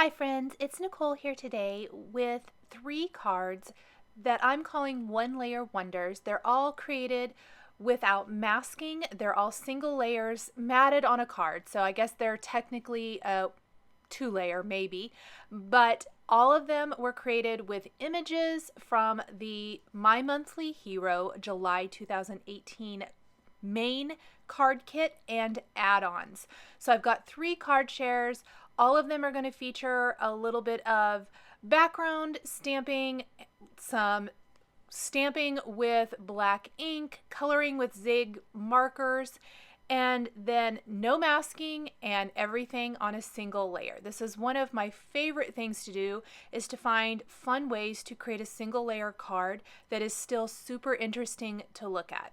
Hi friends, it's Nicole here today with 3 cards that I'm calling one layer wonders. They're all created without masking. They're all single layers matted on a card. So I guess they're technically a 2-layer maybe, but all of them were created with images from the My Monthly Hero July 2018 main card kit and add-ons. So I've got 3 card shares. All of them are going to feature a little bit of background stamping, some stamping with black ink, coloring with zig markers, and then no masking and everything on a single layer. This is one of my favorite things to do, is to find fun ways to create a single layer card that is still super interesting to look at.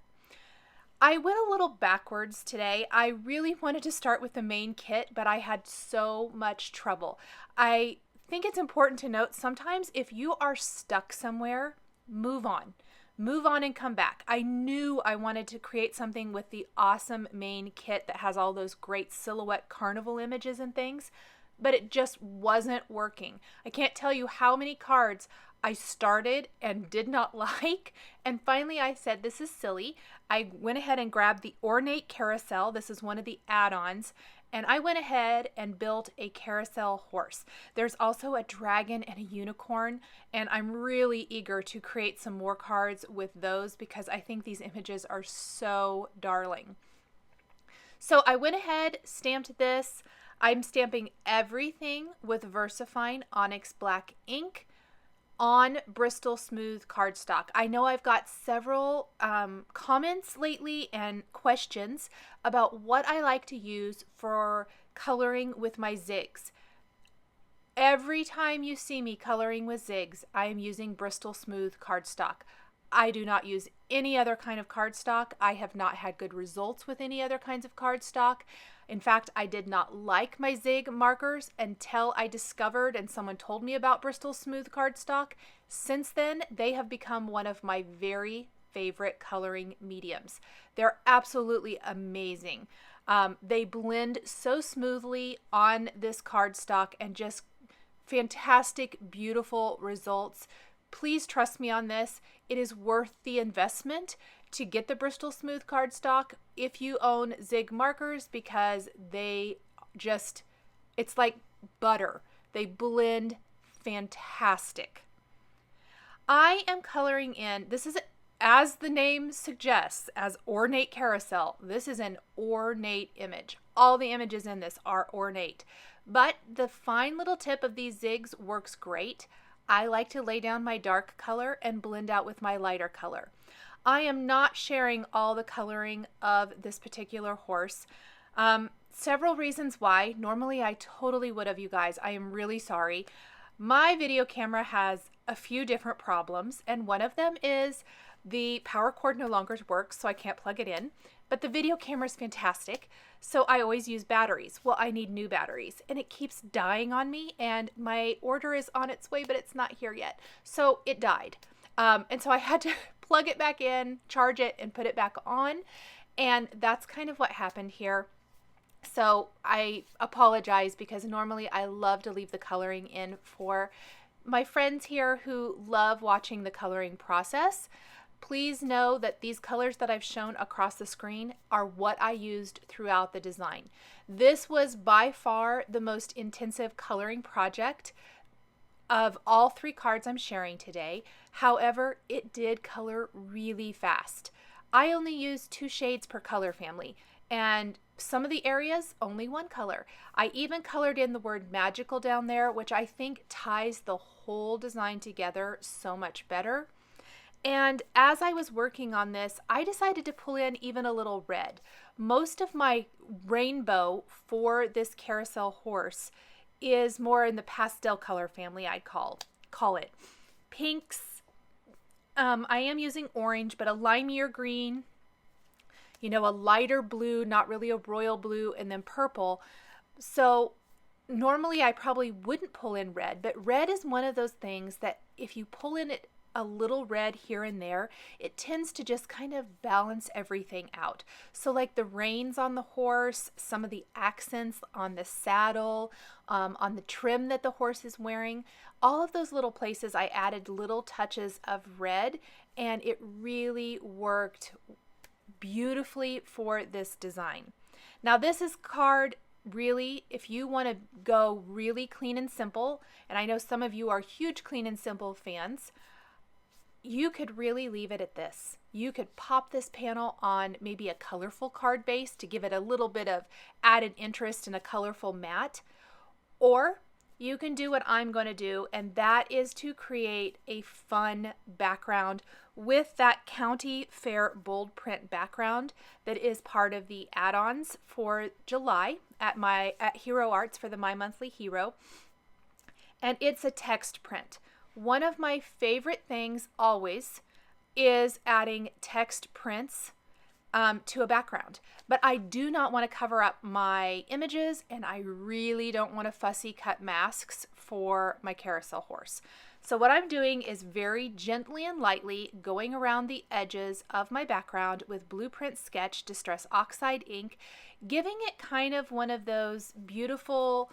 I went a little backwards today. I really wanted to start with the main kit, but I had so much trouble. I think it's important to note sometimes if you are stuck somewhere, move on. Move on and come back. I knew I wanted to create something with the awesome main kit that has all those great silhouette carnival images and things, but it just wasn't working. I can't tell you how many cards I started and did not like, and finally I said, this is silly. I went ahead and grabbed the Ornate Carousel. This is one of the add-ons, and I went ahead and built a carousel horse. There's also a dragon and a unicorn, and I'm really eager to create some more cards with those because I think these images are so darling. So I went ahead, stamped this. I'm stamping everything with VersaFine ONYX black ink on Bristol Smooth cardstock. I know I've got several comments lately and questions about what I like to use for coloring with my zigs. Every time you see me coloring with zigs, I am using Bristol Smooth cardstock. I do not use any other kind of cardstock. I have not had good results with any other kinds of cardstock. In fact, I did not like my zig markers until I discovered and someone told me about Bristol Smooth cardstock. Since then, they have become one of my very favorite coloring mediums. They're absolutely amazing. They blend so smoothly on this cardstock and just fantastic, beautiful results. Please trust me on this. It is worth the investment to get the Bristol Smooth cardstock if you own zig markers, because they just, it's like butter. They blend fantastic. I am coloring in, this is, as the name suggests, as Ornate Carousel. This is an ornate image. All the images in this are ornate, but the fine little tip of these zigs works great. I like to lay down my dark color and blend out with my lighter color. I am not sharing all the coloring of this particular horse. Several reasons why. Normally I totally would have, you guys. I am really sorry. My video camera has a few different problems, and one of them is the power cord no longer works, so I can't plug it in. But the video camera is fantastic, so I always use batteries. Well, I need new batteries, and it keeps dying on me, and my order is on its way, but it's not here yet. So it died. And so I had to plug it back in, charge it, and put it back on. And that's kind of what happened here. So I apologize, because normally I love to leave the coloring in for my friends here who love watching the coloring process. Please know that these colors that I've shown across the screen are what I used throughout the design. This was by far the most intensive coloring project of all 3 cards I'm sharing today. However, it did color really fast. I only used 2 shades per color family, and some of the areas only 1 color. I even colored in the word magical down there, which I think ties the whole design together so much better. And as I was working on this, I decided to pull in even a little red. Most of my rainbow for this carousel horse is more in the pastel color family, I'd call it. Pinks, I am using orange, but a limeier green, you know, a lighter blue, not really a royal blue, and then purple. So normally I probably wouldn't pull in red, but red is one of those things that if you pull in it a little red here and there, it tends to just kind of balance everything out. So like the reins on the horse, some of the accents on the saddle, on the trim that the horse is wearing, all of those little places I added little touches of red, and it really worked beautifully for this design. Now this is card really, if you want to go really clean and simple, and I know some of you are huge clean and simple fans, you could really leave it at this. You could pop this panel on maybe a colorful card base to give it a little bit of added interest in a colorful mat, or you can do what I'm going to do, and that is to create a fun background with that county fair bold print background that is part of the add-ons for July at Hero Arts for the My Monthly Hero. And it's a text print. One of my favorite things always is adding text prints to a background, but I do not want to cover up my images, and I really don't want to fussy cut masks for my carousel horse. So what I'm doing is very gently and lightly going around the edges of my background with Blueprint Sketch Distress Oxide ink, giving it kind of one of those beautiful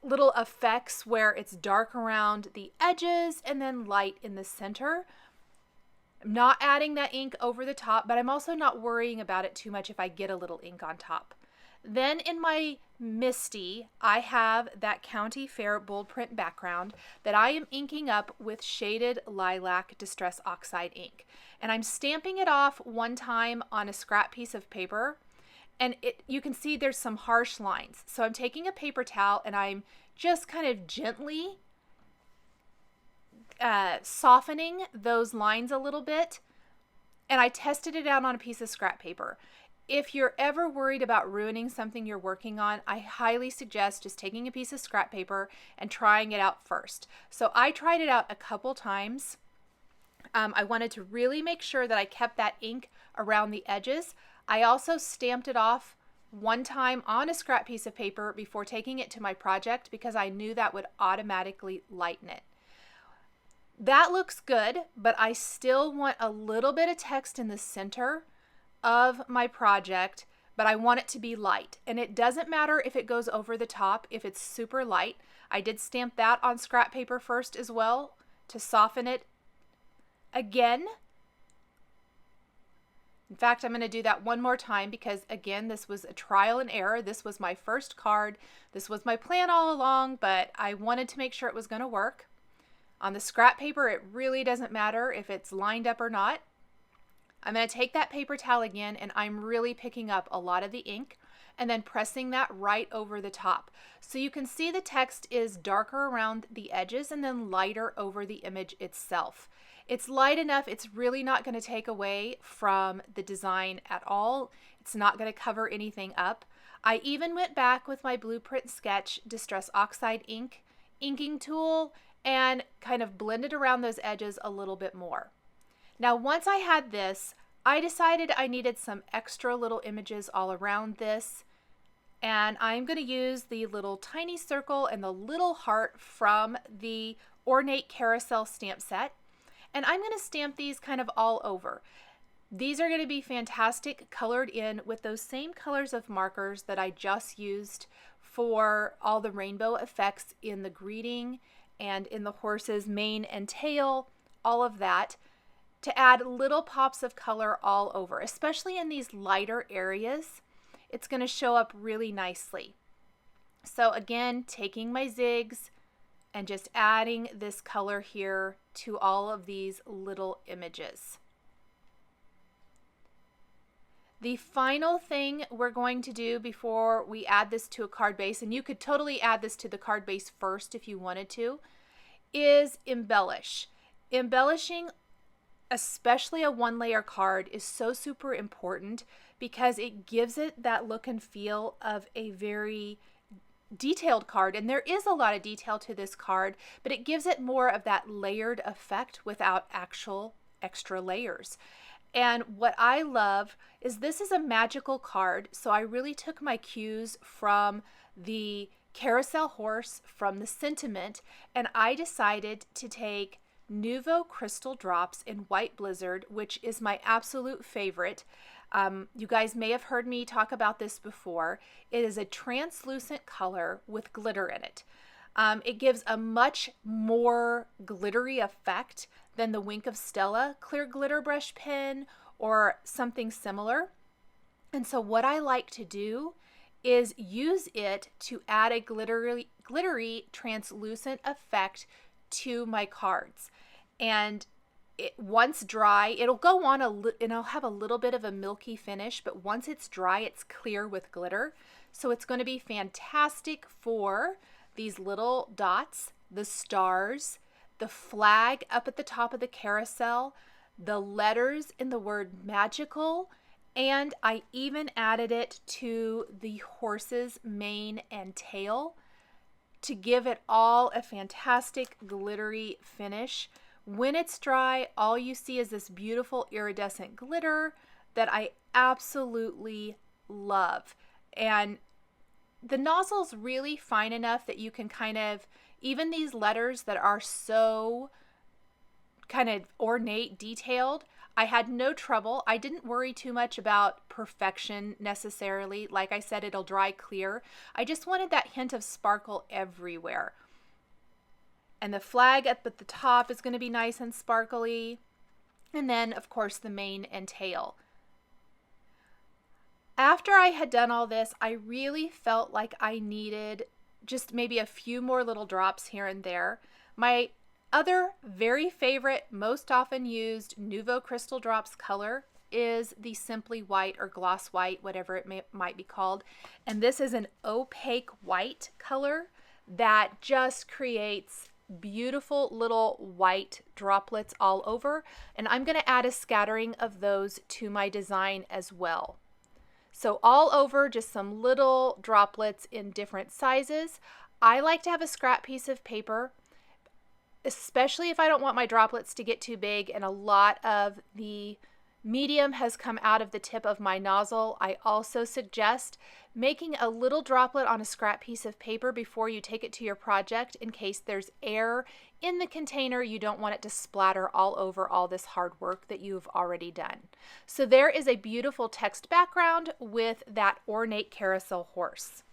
little effects where it's dark around the edges and then light in the center. I'm not adding that ink over the top, but I'm also not worrying about it too much if I get a little ink on top. Then in my Misty, I have that County Fair bold print background that I am inking up with shaded Lilac Distress Oxide ink. And I'm stamping it off one time on a scrap piece of paper, and you can see there's some harsh lines. So I'm taking a paper towel and I'm just kind of gently softening those lines a little bit, and I tested it out on a piece of scrap paper. If you're ever worried about ruining something you're working on, I highly suggest just taking a piece of scrap paper and trying it out first. So I tried it out a couple times. I wanted to really make sure that I kept that ink around the edges. I also stamped it off one time on a scrap piece of paper before taking it to my project because I knew that would automatically lighten it. That looks good, but I still want a little bit of text in the center of my project, but I want it to be light. And it doesn't matter if it goes over the top, if it's super light. I did stamp that on scrap paper first as well to soften it again. In fact, I'm going to do that one more time because, again, this was a trial and error. This was my first card. This was my plan all along, but I wanted to make sure it was going to work. On the scrap paper, it really doesn't matter if it's lined up or not. I'm going to take that paper towel again, and I'm really picking up a lot of the ink and then pressing that right over the top. So you can see the text is darker around the edges and then lighter over the image itself. It's light enough, it's really not going to take away from the design at all. It's not going to cover anything up. I even went back with my Blueprint Sketch Distress Oxide ink inking tool and kind of blended around those edges a little bit more. Now, once I had this, I decided I needed some extra little images all around this, and I'm going to use the little tiny circle and the little heart from the Ornate Carousel stamp set, and I'm going to stamp these kind of all over. These are going to be fantastic colored in with those same colors of markers that I just used for all the rainbow effects in the greeting and in the horse's mane and tail, all of that, to add little pops of color all over, especially in these lighter areas. It's going to show up really nicely. So again, taking my zigs and just adding this color here to all of these little images. The final thing we're going to do before we add this to a card base, and you could totally add this to the card base first if you wanted to, is embellish. Embellishing, especially a one-layer card, is so super important because it gives it that look and feel of a very detailed card, and there is a lot of detail to this card, but it gives it more of that layered effect without actual extra layers. And what I love is this is a magical card, so I really took my cues from the carousel horse from the sentiment, and I decided to take Nuvo crystal drops in White Blizzard, which is my absolute favorite. You guys may have heard me talk about this before. It is a translucent color with glitter in it. It gives a much more glittery effect than the Wink of Stella clear glitter brush pen or something similar. And so what I like to do is use it to add a glittery translucent effect to my cards. And once dry, it'll go on and it'll have a little bit of a milky finish, but once it's dry, it's clear with glitter. So it's going to be fantastic for these little dots, the stars, the flag up at the top of the carousel, the letters in the word magical, and I even added it to the horse's mane and tail to give it all a fantastic glittery finish. When it's dry, all you see is this beautiful iridescent glitter that I absolutely love. And the nozzle's really fine enough that you can kind of, even these letters that are so kind of ornate, detailed, I had no trouble. I didn't worry too much about perfection necessarily. Like I said, it'll dry clear. I just wanted that hint of sparkle everywhere. And the flag up at the top is going to be nice and sparkly. And then, of course, the mane and tail. After I had done all this, I really felt like I needed just maybe a few more little drops here and there. My other very favorite, most often used Nuvo Crystal Drops color is the Simply White or Gloss White, whatever it might be called. And this is an opaque white color that just creates beautiful little white droplets all over. And I'm going to add a scattering of those to my design as well. So all over, just some little droplets in different sizes. I like to have a scrap piece of paper, especially if I don't want my droplets to get too big and a lot of the medium has come out of the tip of my nozzle. I also suggest making a little droplet on a scrap piece of paper before you take it to your project in case there's air in the container. You don't want it to splatter all over all this hard work that you've already done. So there is a beautiful text background with that Ornate Carousel horse.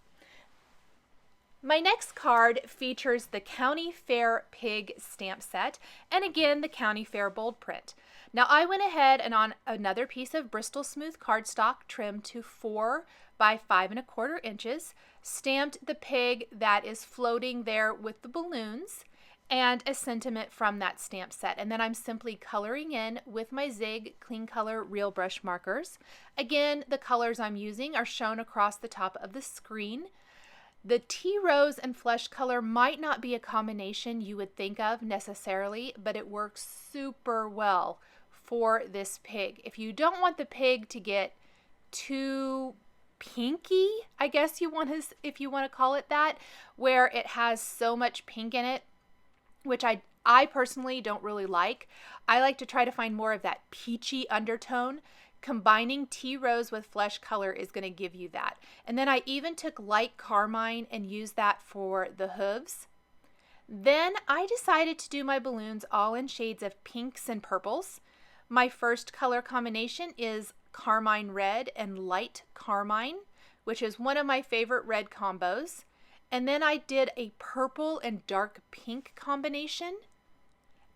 My next card features the County Fair Pig stamp set, and again the County Fair bold print. Now I went ahead and on another piece of Bristol Smooth cardstock trimmed to 4 by 5 1/4 inches, stamped the pig that is floating there with the balloons and a sentiment from that stamp set. And then I'm simply coloring in with my Zig Clean Color Real Brush markers. Again, the colors I'm using are shown across the top of the screen. The tea rose and flesh color might not be a combination you would think of necessarily, but it works super well for this pig. If you don't want the pig to get too pinky, I guess if you want to call it that, where it has so much pink in it, which I personally don't really like. I like to try to find more of that peachy undertone. Combining tea rose with flesh color is going to give you that. And then I even took light carmine and used that for the hooves. Then I decided to do my balloons all in shades of pinks and purples. My first color combination is carmine red and light carmine, which is one of my favorite red combos. And then I did a purple and dark pink combination.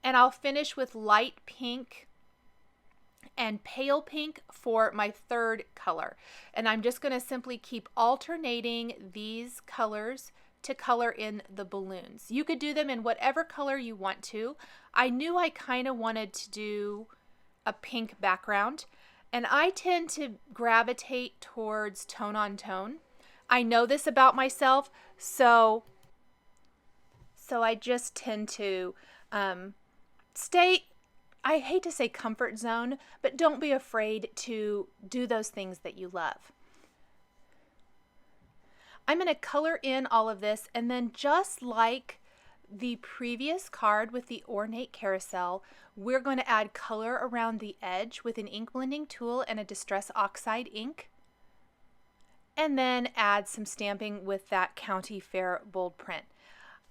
And I'll finish with light pink and pale pink for my third color. And I'm just going to simply keep alternating these colors to color in the balloons. You could do them in whatever color you want to. I knew I kind of wanted to do a pink background, and I tend to gravitate towards tone on tone. I know this about myself, so I just tend to stay, I hate to say comfort zone, but don't be afraid to do those things that you love. I'm going to color in all of this, and then just like the previous card with the Ornate Carousel, we're going to add color around the edge with an ink blending tool and a Distress Oxide ink. and then add some stamping with that County Fair bold print.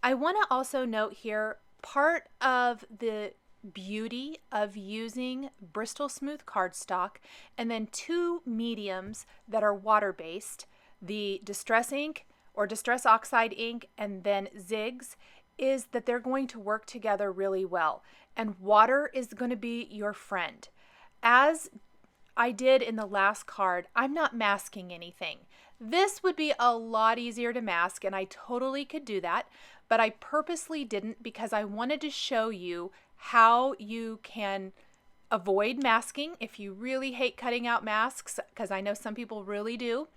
I want to also note here, part of the beauty of using Bristol Smooth cardstock and then two mediums that are water-based, the Distress ink or Distress Oxide ink and then Ziggs, is that they're going to work together really well. And water is going to be your friend. As I did in the last card, I'm not masking anything. This would be a lot easier to mask, and I totally could do that, but I purposely didn't because I wanted to show you how you can avoid masking if you really hate cutting out masks, because I know some people really do.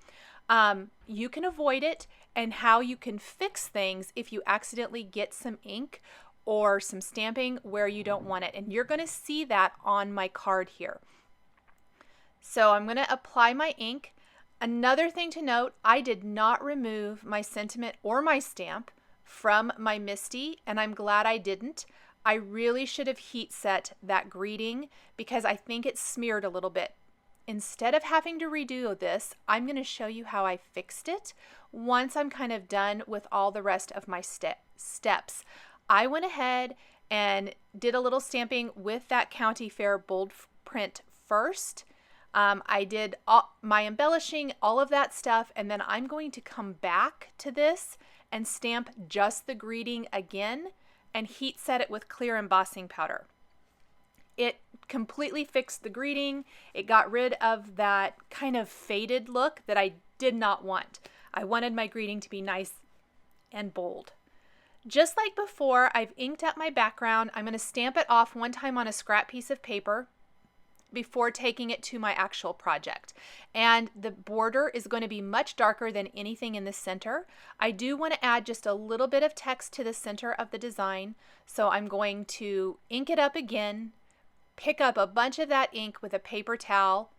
You can avoid it, and how you can fix things if you accidentally get some ink or some stamping where you don't want it. And you're going to see that on my card here. So I'm going to apply my ink. Another thing to note, I did not remove my sentiment or my stamp from my MISTI, and I'm glad I didn't. I really should have heat set that greeting because I think it smeared a little bit. Instead of having to redo this, I'm going to show you how I fixed it once I'm kind of done with all the rest of my steps. I went ahead and did a little stamping with that County Fair bold print first. I did my embellishing, all of that stuff, and then I'm going to come back to this and stamp just the greeting again and heat set it with clear embossing powder. It completely fixed the greeting. It got rid of that kind of faded look that I did not want. I wanted my greeting to be nice and bold. Just like before, I've inked up my background. I'm going to stamp it off one time on a scrap piece of paper before taking it to my actual project. And the border is going to be much darker than anything in the center. I do want to add just a little bit of text to the center of the design. So I'm going to ink it up again, pick up a bunch of that ink with a paper towel,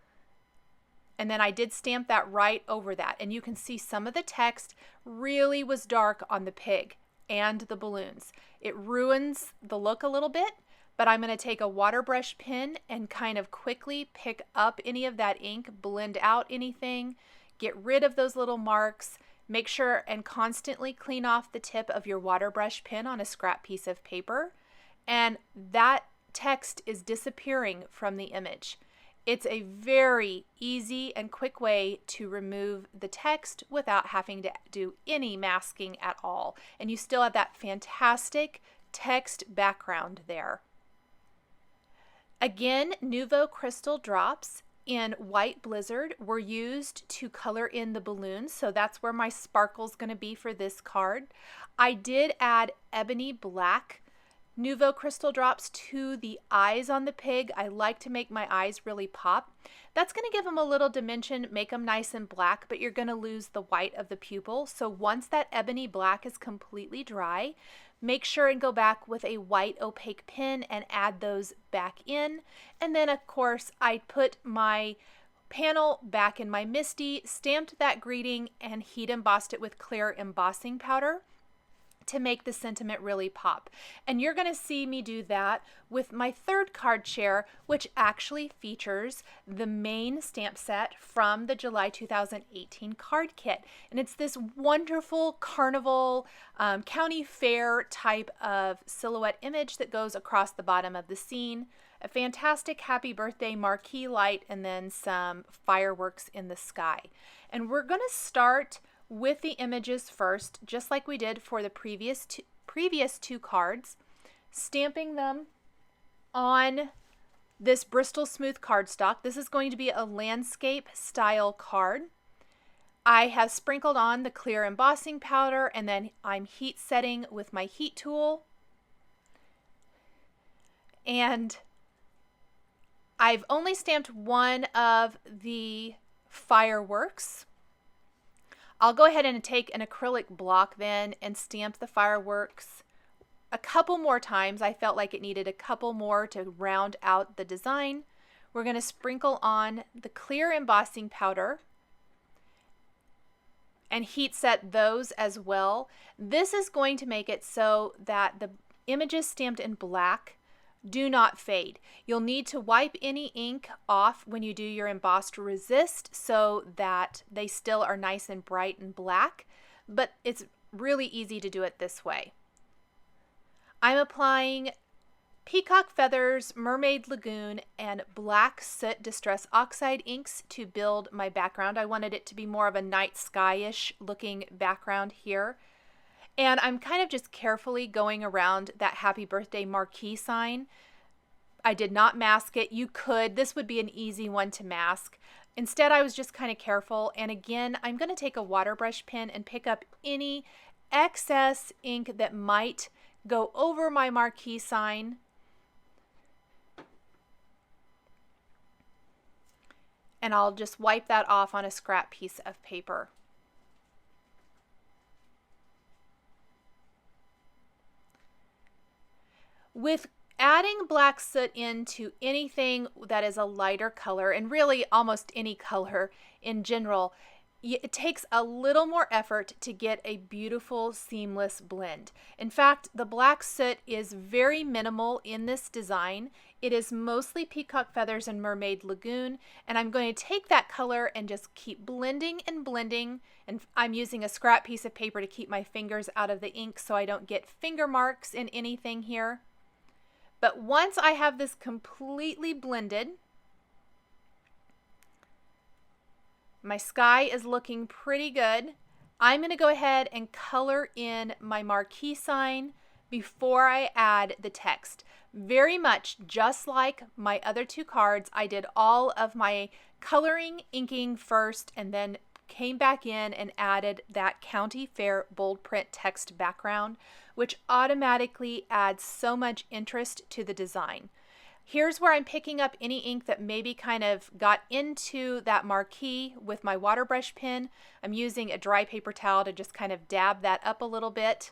and then I did stamp that right over that. And you can see some of the text really was dark on the pig and the balloons. It ruins the look a little bit, but I'm going to take a water brush pen and kind of quickly pick up any of that ink, blend out anything, get rid of those little marks, make sure and constantly clean off the tip of your water brush pen on a scrap piece of paper, and that text is disappearing from the image. It's a very easy and quick way to remove the text without having to do any masking at all, and you still have that fantastic text background there. Again, Nuvo crystal drops in White Blizzard were used to color in the balloons, so that's where my sparkle's going to be for this card. I did add ebony black Nuvo crystal drops to the eyes on the pig. I like to make my eyes really pop. That's going to give them a little dimension, make them nice and black, but you're going to lose the white of the pupil. So once that ebony black is completely dry, make sure and go back with a white opaque pen and add those back in. And then of course I put my panel back in my MISTI, stamped that greeting, and heat embossed it with clear embossing powder to make the sentiment really pop. And you're going to see me do that with my third card share, which actually features the main stamp set from the July 2018 card kit. And it's this wonderful carnival, county fair type of silhouette image that goes across the bottom of the scene. A fantastic happy birthday marquee light, and then some fireworks in the sky. And we're going to start with the images first, just like we did for the previous two cards, stamping them on this Bristol Smooth cardstock. This is going to be a landscape style card. I have sprinkled on the clear embossing powder, and then I'm heat setting with my heat tool. And I've only stamped one of the fireworks. I'll go ahead and take an acrylic block then and stamp the fireworks a couple more times. I felt like it needed a couple more to round out the design. We're going to sprinkle on the clear embossing powder and heat set those as well. This is going to make it so that the images stamped in black do not fade. You'll need to wipe any ink off when you do your embossed resist so that they still are nice and bright and black, but it's really easy to do it this way. I'm applying Peacock Feathers, Mermaid Lagoon, and Black Soot Distress Oxide inks to build my background. I wanted it to be more of a night sky-ish looking background here. And I'm kind of just carefully going around that happy birthday marquee sign. I did not mask it. You could. This would be an easy one to mask. Instead, I was just kind of careful. And again, I'm going to take a water brush pen and pick up any excess ink that might go over my marquee sign. And I'll just wipe that off on a scrap piece of paper. With adding black soot into anything that is a lighter color, and really almost any color in general, it takes a little more effort to get a beautiful seamless blend. In fact, the black soot is very minimal in this design. It is mostly Peacock Feathers and Mermaid Lagoon, and I'm going to take that color and just keep blending and blending, and I'm using a scrap piece of paper to keep my fingers out of the ink so I don't get finger marks in anything here. But once I have this completely blended, my sky is looking pretty good. I'm going to go ahead and color in my marquee sign before I add the text. Very much just like my other two cards, I did all of my coloring, inking first, and then came back in and added that County Fair bold print text background, which automatically adds so much interest to the design. Here's where I'm picking up any ink that maybe kind of got into that marquee with my water brush pen. I'm using a dry paper towel to just kind of dab that up a little bit.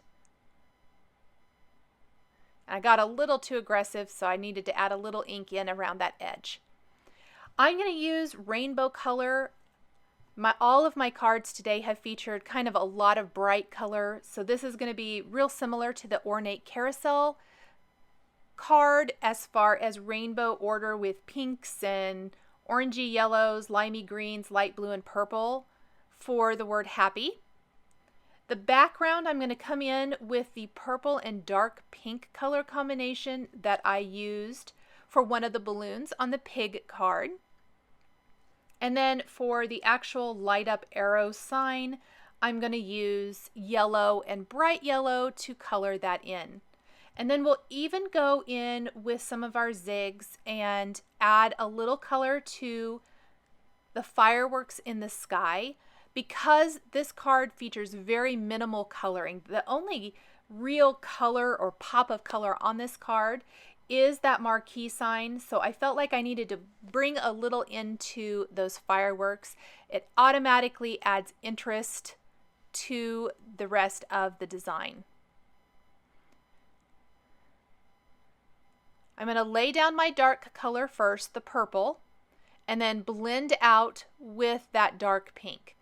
I got a little too aggressive, so I needed to add a little ink in around that edge. I'm going to use rainbow color. All of my cards today have featured kind of a lot of bright color, so this is going to be real similar to the Ornate Carousel card as far as rainbow order with pinks and orangey yellows, limey greens, light blue, and purple for the word happy. The background, I'm going to come in with the purple and dark pink color combination that I used for one of the balloons on the pig card. And then for the actual light up arrow sign, I'm going to use yellow and bright yellow to color that in. And then we'll even go in with some of our zigs and add a little color to the fireworks in the sky. Because this card features very minimal coloring, the only real color or pop of color on this card is that marquee sign, so I felt like I needed to bring a little into those fireworks. It automatically adds interest to the rest of the design. I'm going to lay down my dark color first, the purple, and then blend out with that dark pink.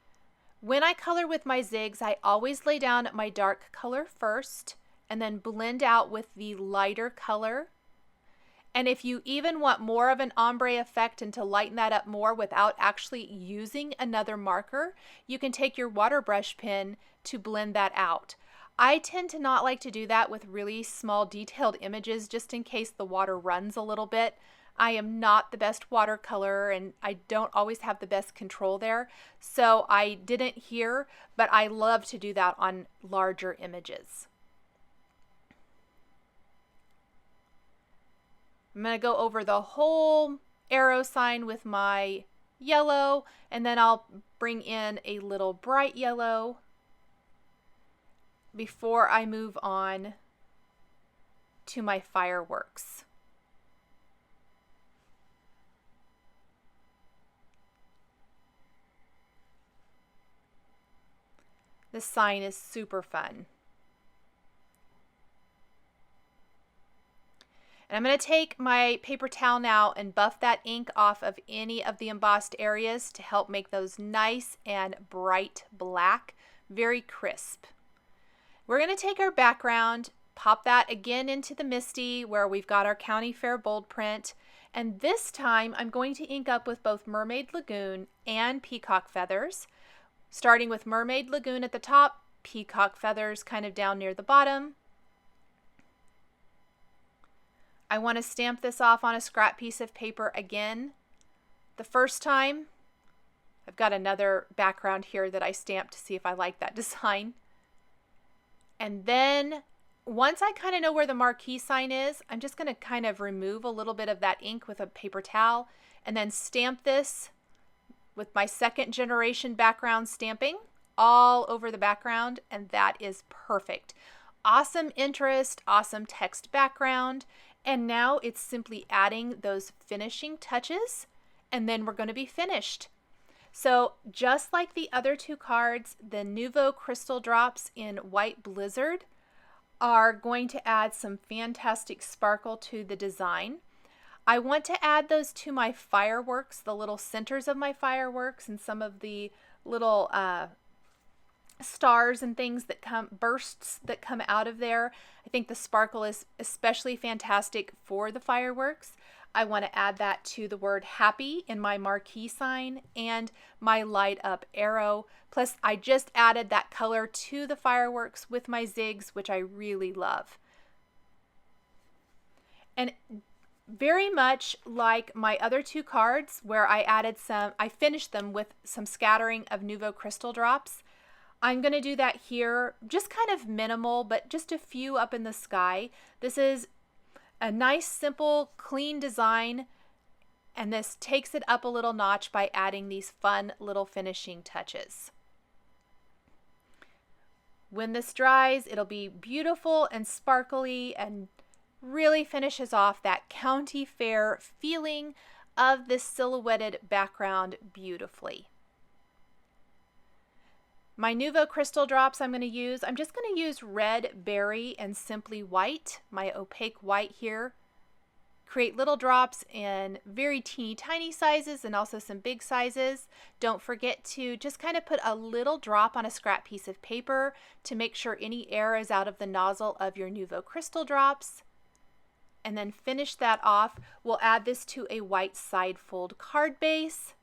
When I color with my zigs, I always lay down my dark color first and then blend out with the lighter color. And if you even want more of an ombre effect and to lighten that up more without actually using another marker, you can take your water brush pen to blend that out. I tend to not like to do that with really small detailed images just in case the water runs a little bit. I am not the best watercolorer and I don't always have the best control there, so I didn't here, but I love to do that on larger images. I'm going to go over the whole arrow sign with my yellow, and then I'll bring in a little bright yellow before I move on to my fireworks. This sign is super fun. And I'm going to take my paper towel now and buff that ink off of any of the embossed areas to help make those nice and bright black, very crisp. We're going to take our background pop that again into the MISTI where we've got our County Fair bold print. And this time I'm going to ink up with both Mermaid Lagoon and Peacock Feathers, starting with Mermaid Lagoon at the top, Peacock Feathers kind of down near the bottom. I want to stamp this off on a scrap piece of paper again. The first time, I've got another background here that I stamped to see if I like that design. And then once I kind of know where the marquee sign is, I'm just going to kind of remove a little bit of that ink with a paper towel and then stamp this with my second generation background stamping all over the background, and that is perfect. Awesome interest, awesome text background, and now it's simply adding those finishing touches, and then we're going to be finished. So just like the other two cards, the Nuvo Crystal Drops in White Blizzard are going to add some fantastic sparkle to the design. I want to add those to my fireworks, the little centers of my fireworks, and some of the little stars and things that bursts that come out of there. I think the sparkle is especially fantastic for the fireworks. I want to add that to the word happy in my marquee sign and my light up arrow. Plus I just added that color to the fireworks with my zigs, which I really love. And very much like my other two cards where I finished them with some scattering of Nuvo Crystal Drops, I'm going to do that here, just kind of minimal, but just a few up in the sky. This is a nice, simple, clean design, and this takes it up a little notch by adding these fun little finishing touches. When this dries, it'll be beautiful and sparkly and really finishes off that county fair feeling of this silhouetted background beautifully. My Nuvo Crystal Drops I'm just going to use Red Berry and Simply White, my opaque white here. Create little drops in very teeny tiny sizes and also some big sizes. Don't forget to just kind of put a little drop on a scrap piece of paper to make sure any air is out of the nozzle of your Nuvo Crystal Drops. And then finish that off. We'll add this to a white side fold card base.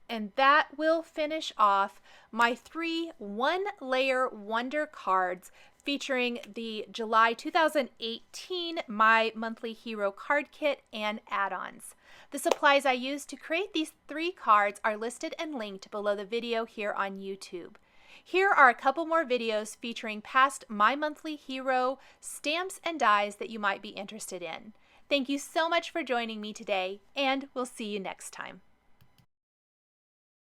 And that will finish off my 3 one-layer wonder cards featuring the July 2018 My Monthly Hero card kit and add-ons. The supplies I used to create these 3 cards are listed and linked below the video here on YouTube. Here are a couple more videos featuring past My Monthly Hero stamps and dies that you might be interested in. Thank you so much for joining me today, and we'll see you next time.